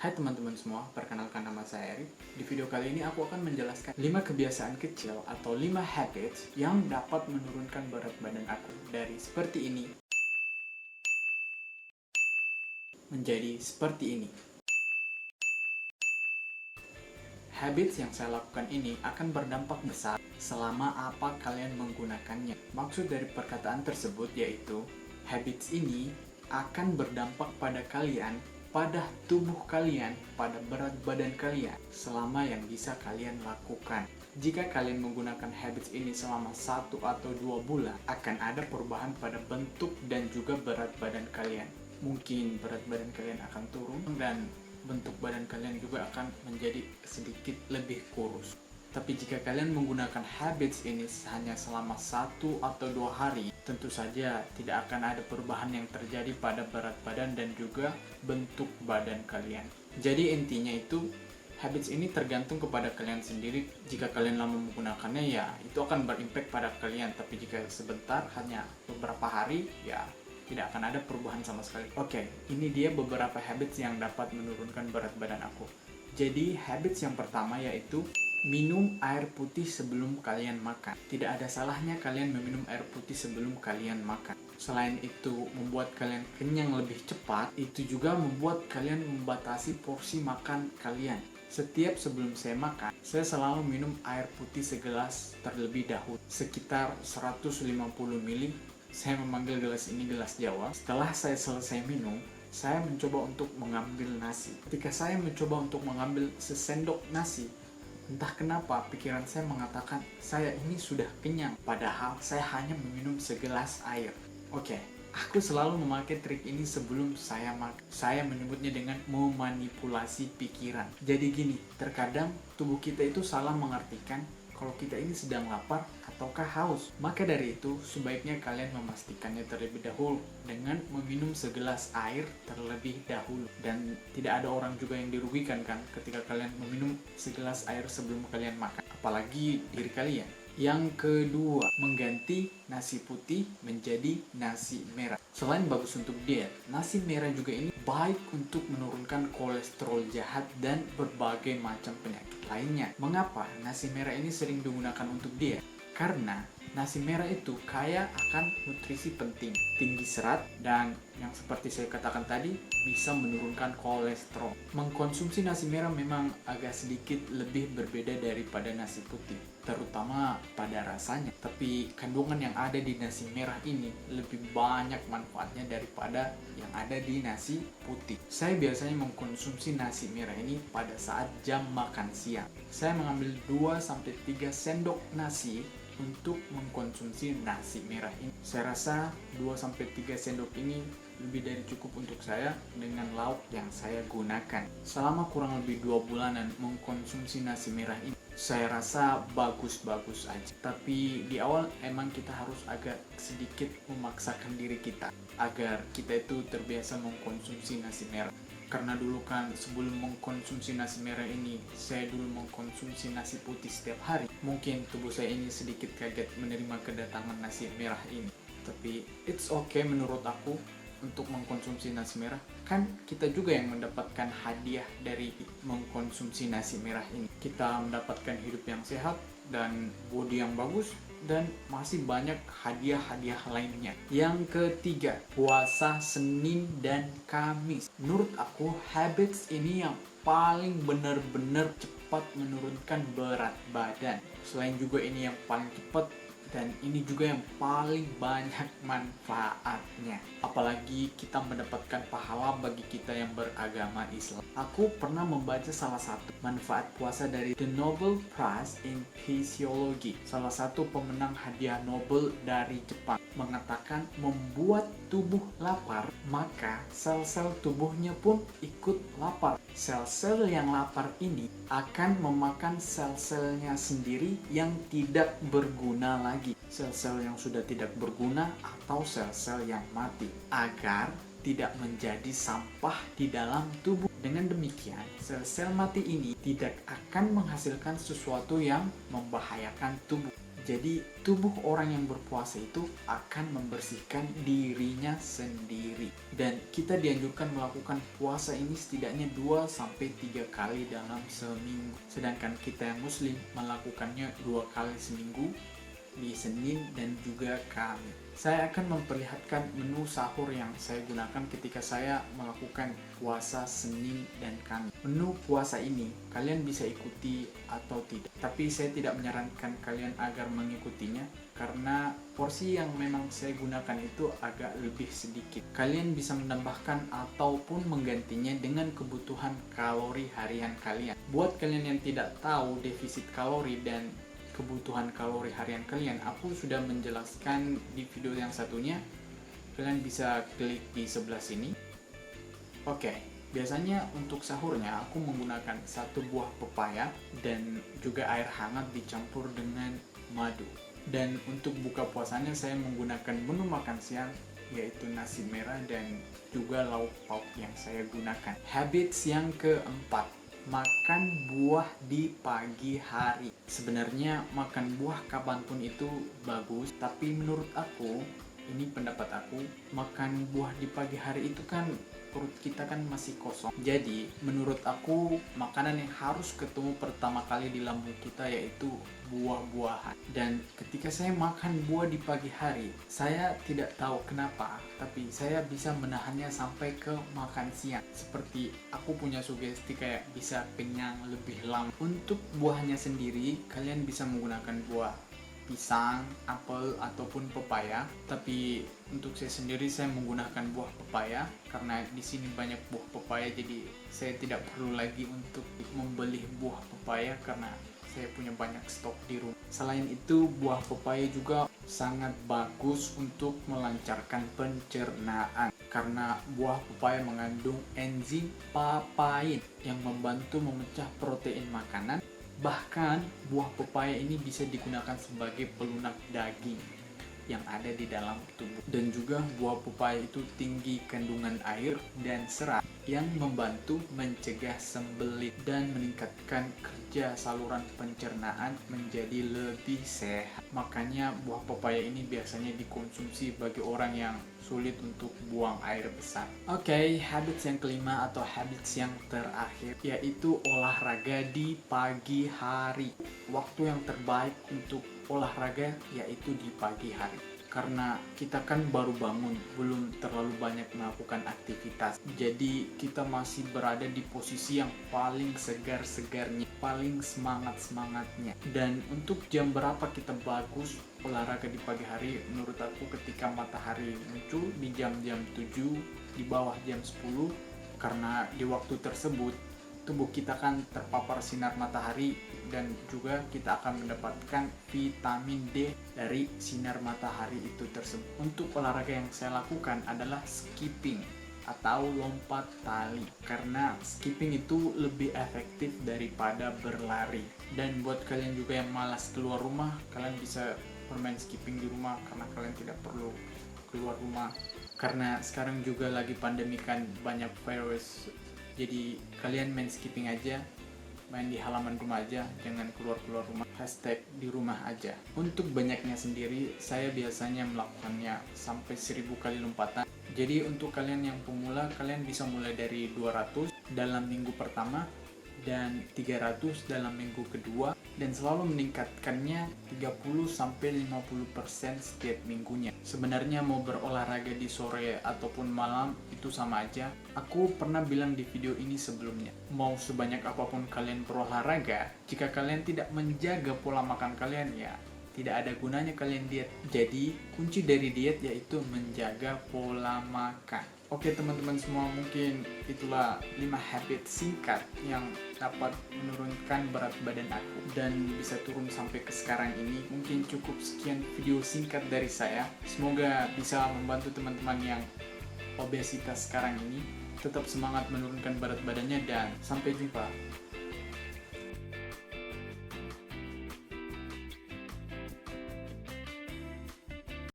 Hai teman-teman semua, perkenalkan nama saya Erik. Di video kali ini aku akan menjelaskan 5 kebiasaan kecil atau 5 habits yang dapat menurunkan berat badan aku dari seperti ini menjadi seperti ini. Habits yang saya lakukan ini akan berdampak besar selama apa kalian menggunakannya. Maksud dari perkataan tersebut yaitu, habits ini akan berdampak pada kalian, pada tubuh kalian, pada berat badan kalian, selama yang bisa kalian lakukan. Jika kalian menggunakan habits ini selama 1 atau 2 bulan, akan ada perubahan pada bentuk dan juga berat badan kalian. Mungkin berat badan kalian akan turun dan bentuk badan kalian juga akan menjadi sedikit lebih kurus. Tapi jika kalian menggunakan habits ini hanya selama 1 atau 2 hari, tentu saja tidak akan ada perubahan yang terjadi pada berat badan dan juga bentuk badan kalian. Jadi intinya itu, habits ini tergantung kepada kalian sendiri. Jika kalian lama menggunakannya, ya itu akan berimpact pada kalian. Tapi jika sebentar, hanya beberapa hari, ya tidak akan ada perubahan sama sekali. Oke, ini dia beberapa habits yang dapat menurunkan berat badan aku. Jadi habits yang pertama yaitu minum air putih sebelum kalian makan. Tidak ada salahnya kalian meminum air putih sebelum kalian makan. Selain itu membuat kalian kenyang lebih cepat, itu juga membuat kalian membatasi porsi makan kalian. Setiap sebelum saya makan, saya selalu minum air putih segelas terlebih dahulu, sekitar 150 ml. Saya memanggil gelas ini gelas Jawa. Setelah saya selesai minum, saya mencoba untuk mengambil nasi. Ketika saya mencoba untuk mengambil sesendok nasi, entah kenapa pikiran saya mengatakan saya ini sudah kenyang, padahal saya hanya meminum segelas air. Oke, aku selalu memakai trik ini sebelum saya makan. Saya menyebutnya dengan memanipulasi pikiran. Jadi gini, terkadang tubuh kita itu salah mengartikan kalau kita ini sedang lapar ataukah haus. Maka dari itu, sebaiknya kalian memastikannya terlebih dahulu dengan meminum segelas air terlebih dahulu. Dan tidak ada orang juga yang dirugikan kan ketika kalian meminum segelas air sebelum kalian makan, apalagi diri kalian. Yang kedua, mengganti nasi putih menjadi nasi merah. Selain bagus untuk diet, nasi merah juga ini baik untuk menurunkan kolesterol jahat dan berbagai macam penyakit lainnya. Mengapa nasi merah ini sering digunakan untuk diet? Karena nasi merah itu kaya akan nutrisi penting, tinggi serat, dan yang seperti saya katakan tadi, bisa menurunkan kolesterol. Mengkonsumsi nasi merah memang agak sedikit lebih berbeda daripada nasi putih, terutama pada rasanya. Tapi kandungan yang ada di nasi merah ini lebih banyak manfaatnya daripada yang ada di nasi putih. Saya biasanya mengkonsumsi nasi merah ini pada saat jam makan siang. Saya mengambil 2-3 sendok nasi untuk mengkonsumsi nasi merah ini. Saya rasa 2-3 sendok ini lebih dari cukup untuk saya dengan lauk yang saya gunakan. Selama kurang lebih 2 bulanan mengkonsumsi nasi merah ini, saya rasa bagus-bagus aja. Tapi di awal emang kita harus agak sedikit memaksakan diri kita agar kita itu terbiasa mengkonsumsi nasi merah. Karena dulu kan sebelum mengkonsumsi nasi merah ini, saya dulu mengkonsumsi nasi putih setiap hari. Mungkin tubuh saya ini sedikit kaget menerima kedatangan nasi merah ini. Tapi it's okay menurut aku untuk mengkonsumsi nasi merah. Kan kita juga yang mendapatkan hadiah dari mengkonsumsi nasi merah ini. Kita mendapatkan hidup yang sehat dan body yang bagus, dan masih banyak hadiah-hadiah lainnya. Yang ketiga, puasa Senin dan Kamis. Menurut aku, habits ini yang paling benar-benar cepat menurunkan berat badan. Selain juga ini yang paling cepat, dan ini juga yang paling banyak manfaatnya. Apalagi kita mendapatkan pahala bagi kita yang beragama Islam. Aku pernah membaca salah satu manfaat puasa dari The Nobel Prize in Physiology. Salah satu pemenang hadiah Nobel dari Jepang mengatakan membuat tubuh lapar, maka sel-sel tubuhnya pun ikut lapar. Sel-sel yang lapar ini akan memakan sel-selnya sendiri yang tidak berguna lagi. Sel-sel yang sudah tidak berguna atau sel-sel yang mati, agar tidak menjadi sampah di dalam tubuh. Dengan demikian, sel-sel mati ini tidak akan menghasilkan sesuatu yang membahayakan tubuh. Jadi tubuh orang yang berpuasa itu akan membersihkan dirinya sendiri. Dan kita dianjurkan melakukan puasa ini setidaknya 2-3 kali dalam seminggu. Sedangkan kita yang muslim melakukannya 2 kali seminggu, di Senin dan juga Kamis. Saya akan memperlihatkan menu sahur yang saya gunakan ketika saya melakukan puasa Senin dan Kamis. Menu puasa ini kalian bisa ikuti atau tidak, tapi saya tidak menyarankan kalian agar mengikutinya karena porsi yang memang saya gunakan itu agak lebih sedikit. Kalian bisa menambahkan ataupun menggantinya dengan kebutuhan kalori harian kalian. Buat kalian yang tidak tahu defisit kalori dan kebutuhan kalori harian kalian, aku sudah menjelaskan di video yang satunya. Kalian bisa klik di sebelah sini. Oke, biasanya untuk sahurnya aku menggunakan 1 buah pepaya dan juga air hangat dicampur dengan madu. Dan untuk buka puasanya saya menggunakan menu makan siang, yaitu nasi merah dan juga lauk pauk yang saya gunakan. Habits yang keempat, makan buah di pagi hari. Sebenarnya makan buah kapanpun itu bagus, tapi menurut aku, ini pendapat aku, makan buah di pagi hari itu kan perut kita kan masih kosong. Jadi menurut aku makanan yang harus ketemu pertama kali di lambung kita yaitu buah-buahan. Dan ketika saya makan buah di pagi hari, saya tidak tahu kenapa, tapi saya bisa menahannya sampai ke makan siang. Seperti aku punya sugesti kayak bisa kenyang lebih lama. Untuk buahnya sendiri, kalian bisa menggunakan buah pisang, apel, ataupun pepaya. Tapi untuk saya sendiri saya menggunakan buah pepaya karena di sini banyak buah pepaya, jadi saya tidak perlu lagi untuk membeli buah pepaya karena saya punya banyak stok di rumah. Selain itu, buah pepaya juga sangat bagus untuk melancarkan pencernaan karena buah pepaya mengandung enzim papain yang membantu memecah protein makanan. Bahkan buah pepaya ini bisa digunakan sebagai pelunak daging yang ada di dalam tubuh. Dan juga buah pepaya itu tinggi kandungan air dan serat yang membantu mencegah sembelit dan meningkatkan kerja saluran pencernaan menjadi lebih sehat. Makanya buah pepaya ini biasanya dikonsumsi bagi orang yang sulit untuk buang air besar. Oke, habits yang kelima atau habits yang terakhir yaitu olahraga di pagi hari. Waktu yang terbaik untuk olahraga yaitu di pagi hari. Karena kita kan baru bangun, belum terlalu banyak melakukan aktivitas. Jadi kita masih berada di posisi yang paling segar-segarnya, paling semangat-semangatnya. Dan untuk jam berapa kita bagus olahraga di pagi hari, menurut aku ketika matahari muncul di jam-jam 7, di bawah jam 10. Karena di waktu tersebut tubuh kita kan terpapar sinar matahari dan juga kita akan mendapatkan vitamin D dari sinar matahari itu tersebut. Untuk olahraga yang saya lakukan adalah skipping atau lompat tali karena skipping itu lebih efektif daripada berlari. Dan buat kalian juga yang malas keluar rumah, kalian bisa bermain skipping di rumah karena kalian tidak perlu keluar rumah. Karena sekarang juga lagi pandemi kan, banyak virus. Jadi kalian main skipping aja, main di halaman rumah aja, jangan keluar-keluar rumah. Hashtag di rumah aja. Untuk banyaknya sendiri, saya biasanya melakukannya sampai 1000 kali lompatan. Jadi untuk kalian yang pemula, kalian bisa mulai dari 200 dalam minggu pertama dan 300 dalam minggu kedua, dan selalu meningkatkannya 30-50% setiap minggunya. Sebenarnya mau berolahraga di sore ataupun malam itu sama aja. Aku pernah bilang di video ini sebelumnya, mau sebanyak apapun kalian berolahraga, jika kalian tidak menjaga pola makan kalian, ya tidak ada gunanya kalian diet. Jadi kunci dari diet yaitu menjaga pola makan. Oke teman-teman semua, mungkin itulah 5 habit singkat yang dapat menurunkan berat badan aku dan bisa turun sampai ke sekarang ini. Mungkin cukup sekian video singkat dari saya. Semoga bisa membantu teman-teman yang obesitas sekarang ini tetap semangat menurunkan berat badannya, dan sampai jumpa.